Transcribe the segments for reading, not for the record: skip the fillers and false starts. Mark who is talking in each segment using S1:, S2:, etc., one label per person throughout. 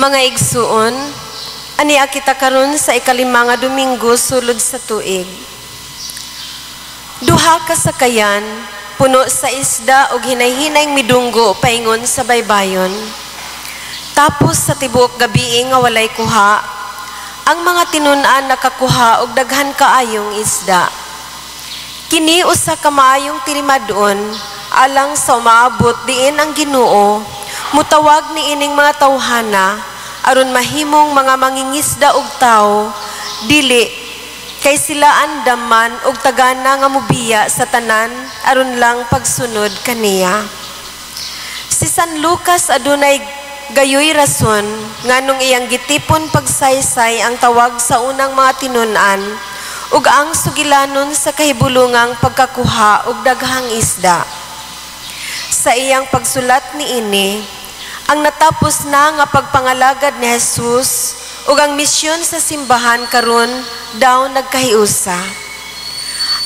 S1: Mga igsuon, ania kita karon sa ikalimang nga Domingo sulod sa tuig. Duha ka sakayan, puno sa isda ug hinay-hinayng midunggo paingon sa baybayon. Tapos sa tibuok gabi nga walay kuha, ang mga tinun-an nakakuha og daghan kaayong isda. Kini usa ka maayong tirimadon alang sa umaabot diin ang Ginoo. Mutawag ni ining mga tawhana aron mahimong mga mangingisda og tao, dili kay sila andaman og tagana nga mubiya sa tanan aron lang pagsunod kaniya. Si San Lucas adunay gayoy rason nganong iyang gitipon pagsaysay ang tawag sa unang mga tinun-an ug ang sugilanon sa kahibulungang pagkakuha og daghang isda. Sa iyang pagsulat niini, ang natapos na nga pagpangalagad ni Jesus ug ang misyon sa simbahan karon daw nagkahiusa.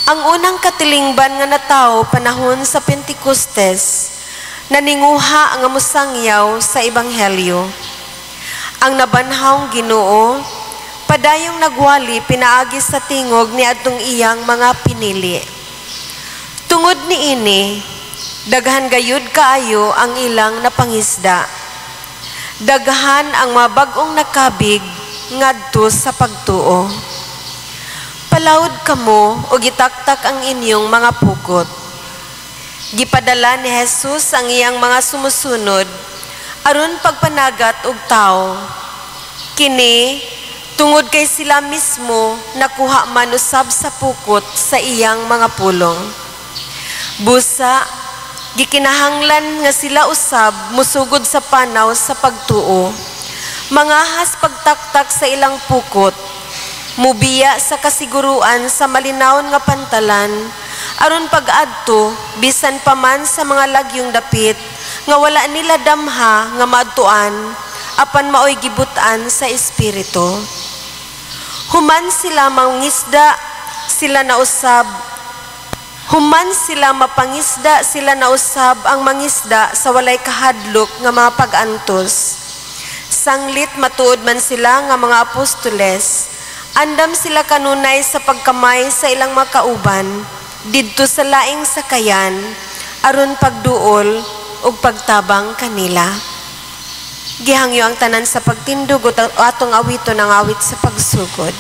S1: Ang unang katilingban nga natawo panahon sa Pentecostes, naninguha ang musangyaw sa ebanghelyo. Ang nabanhawng Ginoo padayong nagwali pinaagi sa tingog ni adtong iyang mga pinili. Tungod niini, daghan gayud kaayo ang ilang napangisda. Daghan ang mga bag-ong nakabig ngadto sa pagtuo. Palawod kamo o gitaktak ang inyong mga pukot. Gipadala ni Jesus ang iyang mga sumusunod aron pagpanagat og tao. Kini tungod kay sila mismo nakuha man usab sa pukot sa iyang mga pulong. Busa gikinahanglan nga sila usab musugod sa panaw sa pagtuo. Mangahas pagtaktak sa ilang pukot, mubiya sa kasiguruan sa malinawon nga pantalan, aron pag-adto bisan pa man sa mga lagyong dapit nga wala nila damha nga maadtuan apan maoy gibutan sa espiritu. Human sila mangisda, sila nausab. Human sila mapangisda, sila nausab ang mangisda sa walay kahadlok nga mga pag-antos. Sanglit matuod man sila nga mga apostoles, andam sila kanunay sa pagkamay sa ilang mga kauban, didto sa laing sakayan, aron pagduol ug pagtabang kanila. Gihangyo ang tanan sa pagtindog o atong awito ng awit sa pagsugod.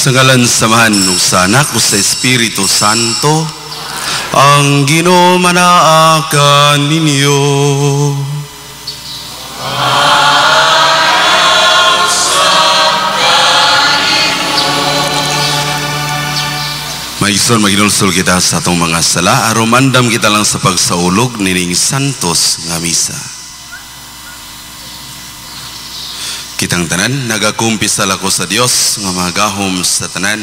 S2: Sa ngalan samahan ug sa Anak ug sa Espiritu Santo, ang Ginoo manaakan ninyo. Maigsoon maginulsol kita sa atong mga sala aron mandam kita lang sa pagsaulog nining santos nga misa. Kitang tanan nagakumpisal ako sa Dios nga magahom sa tanan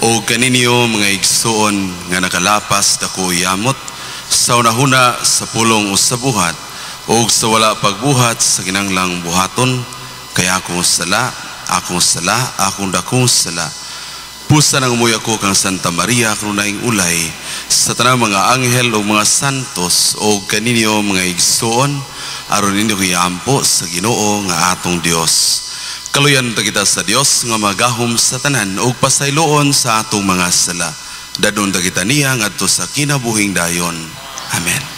S2: o kaninyo mga igsoon nga nakalapas dako yamot sa unahuna sa pulong o sa buhat o sa wala pagbuhat sa kinanglang buhaton kaya akong sala, akong dakong sala. Pusa nang umuy ako kang Santa Maria krunaing ulay sa tanang mga anghel o mga santos o kaninyo mga igsoon aron ninyo kayampo sa Ginoo nga atong Dios. Kaluyan ta kita sa Dios nga magahom sa tanan o pasayloon sa atong mga sala. Dadon ta kita niya ngadto sa kinabuhing dayon. Amen.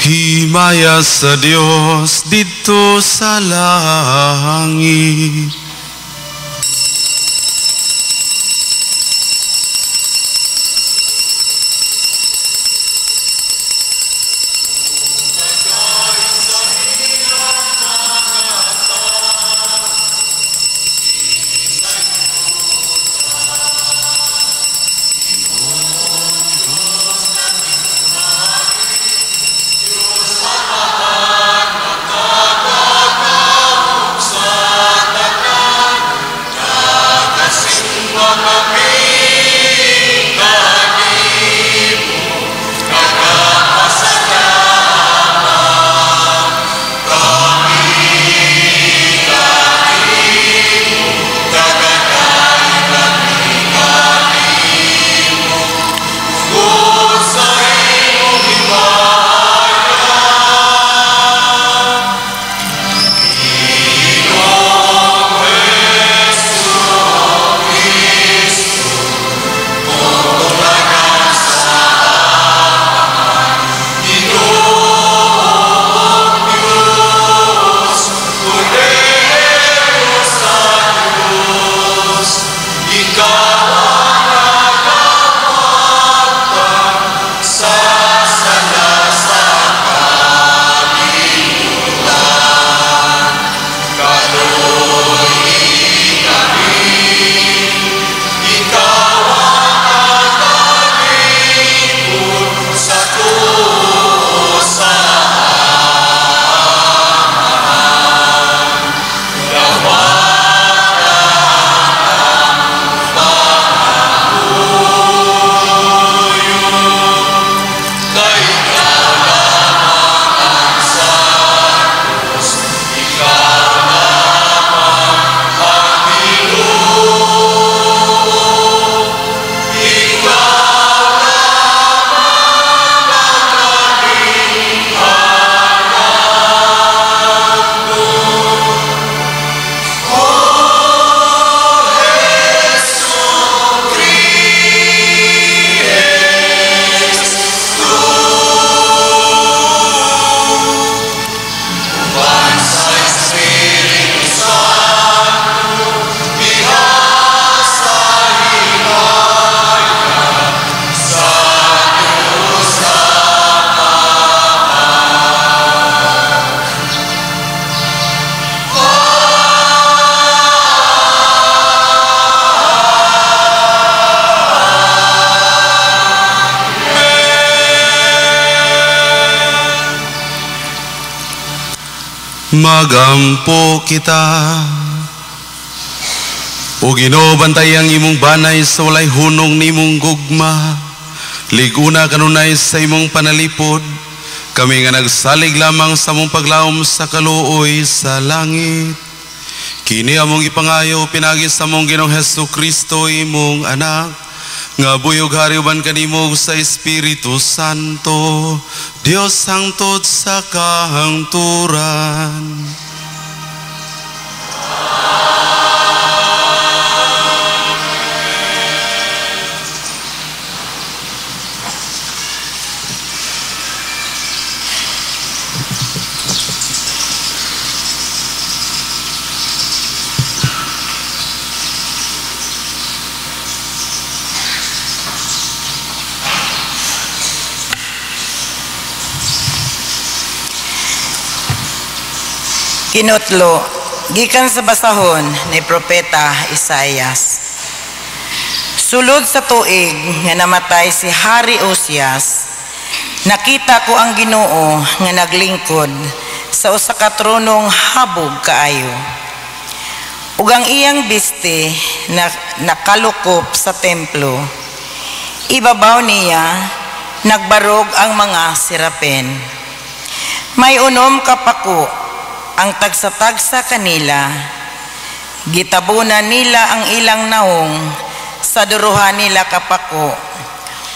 S2: Himaya sa Dios dito sa langit.
S3: Sa
S2: Magampo kita. O Ginoo, bantay ang imong banay sa walay hunong nimong gugma. Liguna kanunay sa imong panalipod. Kami nga nagsalig lamang sa mong paglaom sa kaluoy sa langit. Kini among ipangayo pinagi sa mong Ginoong Hesukristo imong anak. Nga buyog hariuban kanimo sa Espiritu Santo, Dios hangtod sa kahangturan.
S3: Kinutlo, gikan sa basahon ni Propeta Isaias. Sulod sa tuig nga namatay si Hari Osias, nakita ko ang Ginoo nga naglingkod sa usa ka tronong habog kaayo. Ug ang iyang biste na nakalukop sa templo. Ibabaw niya nagbarog ang mga sirapin. May unom kapako ang tagsa-tagsa kanila, gitabunan nila ang ilang naong sa duruhan nila kapako,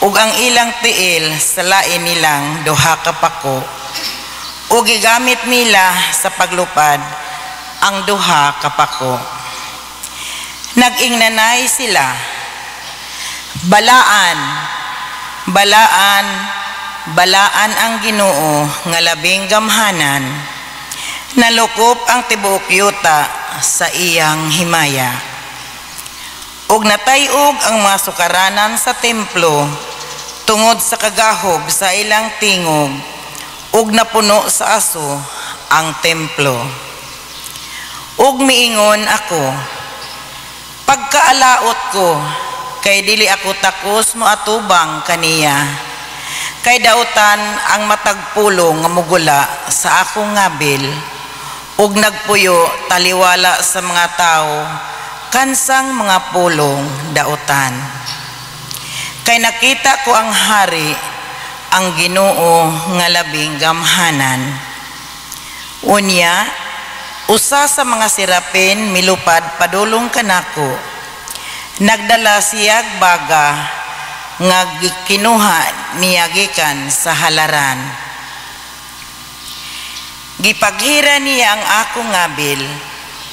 S3: ug ang ilang tiil sa lain nilang duha kapako, ug gigamit nila sa paglupad ang duha kapako. Nag-ingnanay sila, balaan, balaan, balaan ang Ginoo nga labing gamhanan. Nalukop ang tibuok yuta sa iyang himaya. Ug natayog ang mga sukaranan sa templo tungod sa kagahog sa ilang tingog, ug napuno sa aso ang templo. Ug miingon ako, pagkaalaot ko, kay dili ako takos moatubang kaniya, kay dautan ang matagpulong nga mugula sa akong ngabil, ug nagpuyo taliwala sa mga tao kansang mga pulong dautan. Kay nakita ko ang hari, ang Ginoo nga labing gamhanan. Unya, usa sa mga sirapin milupad padulong kanako. Nagdala siyag baga nga kinuha niya gikan sa halaran. Gipaghira niya ang akong ngabil,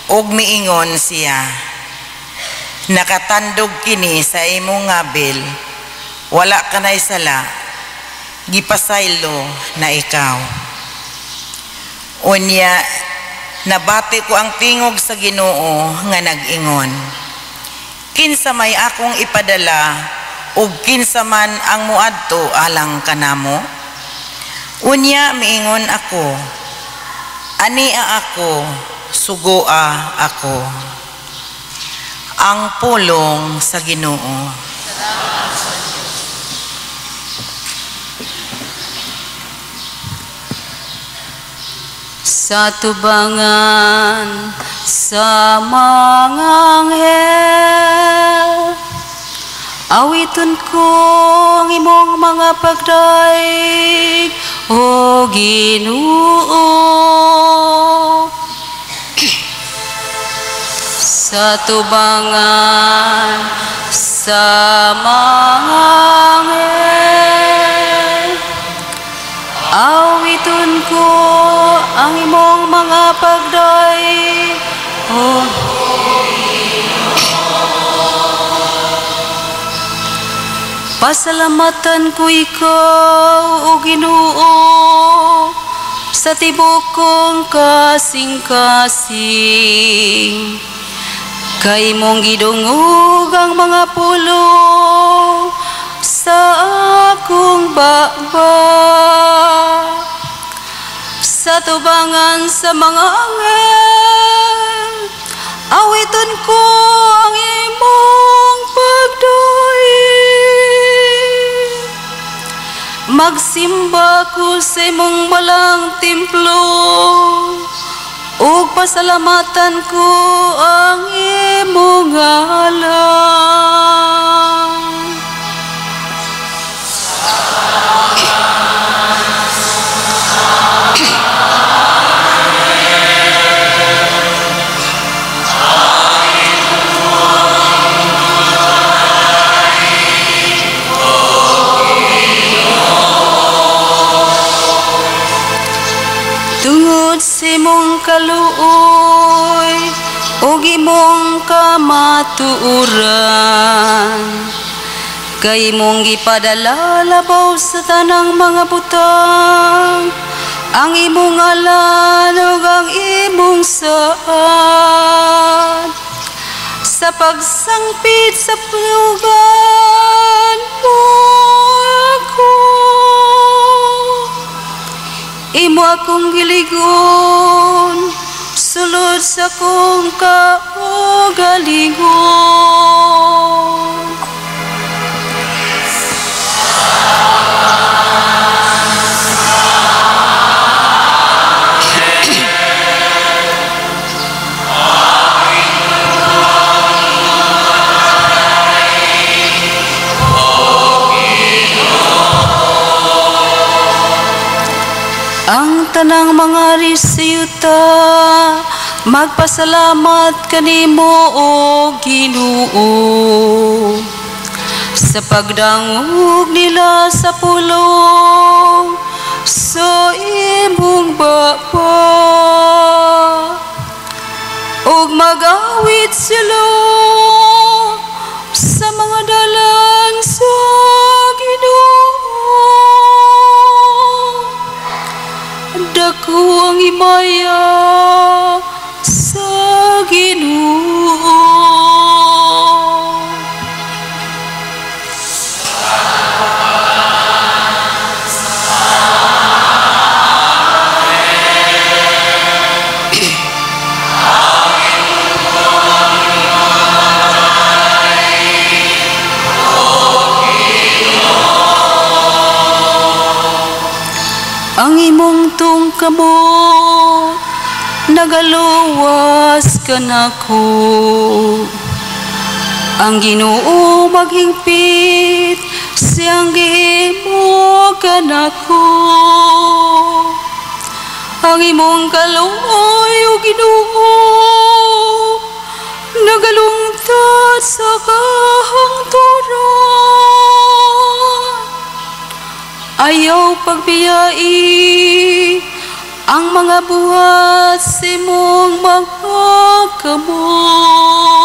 S3: ug miingon siya, nakatandog kini sa imong ngabil, wala ka na isala, gipasaylo na ikaw. Unya, nabati ko ang tingog sa Ginoo nga nag-ingon, kinsa may akong ipadala, ug kinsa man ang muadto alang kanamo? Unya, miingon ako, ania ako, sugoa ako. Ang pulong sa Ginoo.
S4: Sa tubangan sa mga anghel, awiton ko ang imong mga pagdaig, o Ginoo. Sa tubangan sa mga anghel, awiton ko ang imong mga pagdaig, o pasalamatan ko ikaw, o Ginoo, sa tibok kong kasing-kasing. Kay mong gidungog ang mga pulo sa akong baba. Sa tubangan sa mga anghel, awiton ko ang imong pagdaig. Magsimba ko sa imong balang templo, ug pasalamatan ko ang imong ngalan. Tungod sa imong kaluoy ug imong kamatuoran, kay imong gipadala labaw sa tanang mga butang ang imong ngalan ug ang imong saad sa pagsangpit sa pulugan mo ako. Imo akong giligon, sulod sa kong kaugalingon. Ang tanang mga risiyuta, magpasalamat kanimo o Ginoo sa pagdangog nila sa pulong sa imong baba, ug mag-awit sila sa mga dalan sa Ginoo. Dako ang imaya sa Ginoo. Ang imong tungkamo nagaluwas ka nako, ang Ginoo maghingpit siyang gihimo ka nako. Ang imong kaluoy o Ginoo nagalungtad sa kahangturan, ayaw pagbiyai ang mga buhat sa imong mga kamot.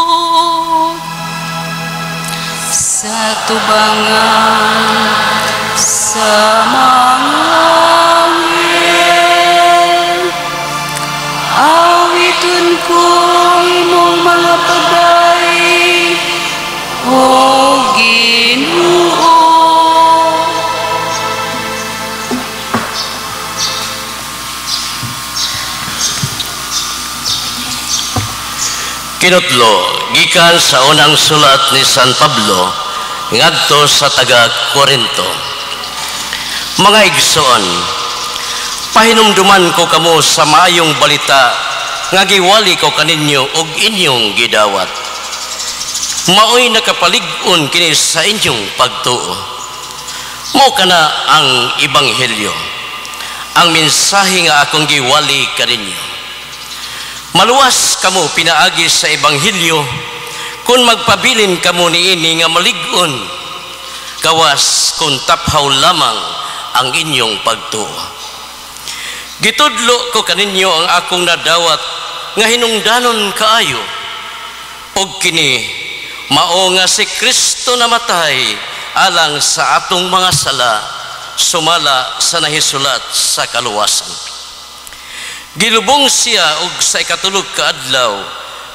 S4: Sa tubangan sa mga angel, awiton ko imong mga pagay o Ginoo.
S5: Kinutlo, gikan sa unang sulat ni San Pablo ngadto sa taga Corinto. Mga igsoon, pahinumduman ko kamo sa maayong balita nga giwali ko kaninyo og inyong gidawat. Maoy nakapalig-on kini sa inyong pagtuo. Mao kana ang ebanghelyo, ang mensahe nga akong giwali kaninyo. Maluwas kamo pinaagi sa ebanghelyo kung magpabilin kamo niini nga malig-on, kawas kung taphaw lamang ang inyong pagtuo. Gitudlo ko kaninyo ang akong nadawat nga hinungdanon kaayo, og kini mao nga si Kristo namatay alang sa atong mga sala, sumala sa nahisulat sa kaluwasan. Gilubong siya og sa ikatulog ka adlaw,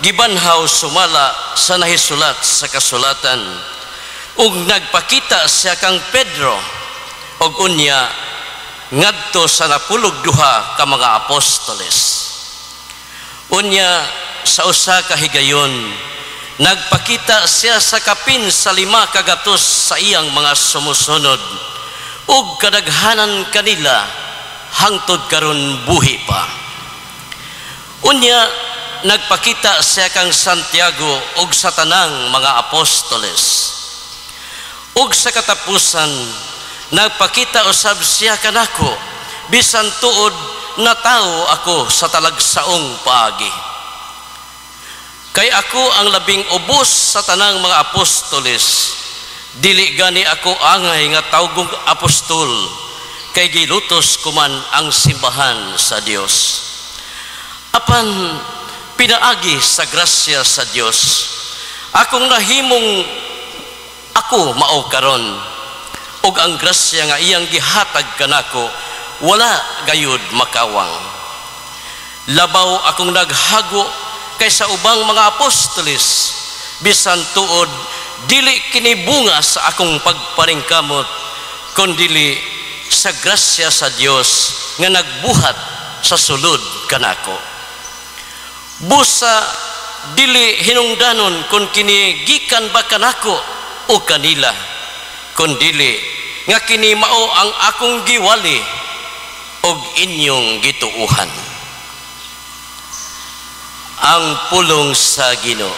S5: gibanhaw sumala sa nahisulat sa kasulatan, ug nagpakita siya kang Pedro og unya ngadto sa napulog duha ka mga apostoles. Unya sa usa ka higayon nagpakita siya sa kapin sa 5 kagatos sa iyang mga sumusunod, ug kadaghanan kanila hangtod karon buhi pa. Unya nagpakita siya kang Santiago ug sa tanang mga apostoles. Ug sa katapusan nagpakita usab siya kanako bisan tuod natawo ako sa talagsaong paagi. Kay ako ang labing ubos sa tanang mga apostoles, dili gani ako angay nga tawgong apostol, kay gilutos ko man ang simbahan sa Dios. Apan pinaagi sa grasya sa Dios, akong nahimong ako mao karon, ug ang grasya nga iyang gihatag kanako wala gayud makawang. Labaw akong naghago kaysa ubang mga apostoles, bisan tuod dili kini bunga sa akong pagparingkamot, kundili sa grasya sa Dios nga nagbuhat sa sulod kanako. Busa dili hinungdanon kung kini gikan ba kanako o kanila, kundili nga kini mao ang akong giwali og inyong gituuhan. Ang pulong sa Ginoo.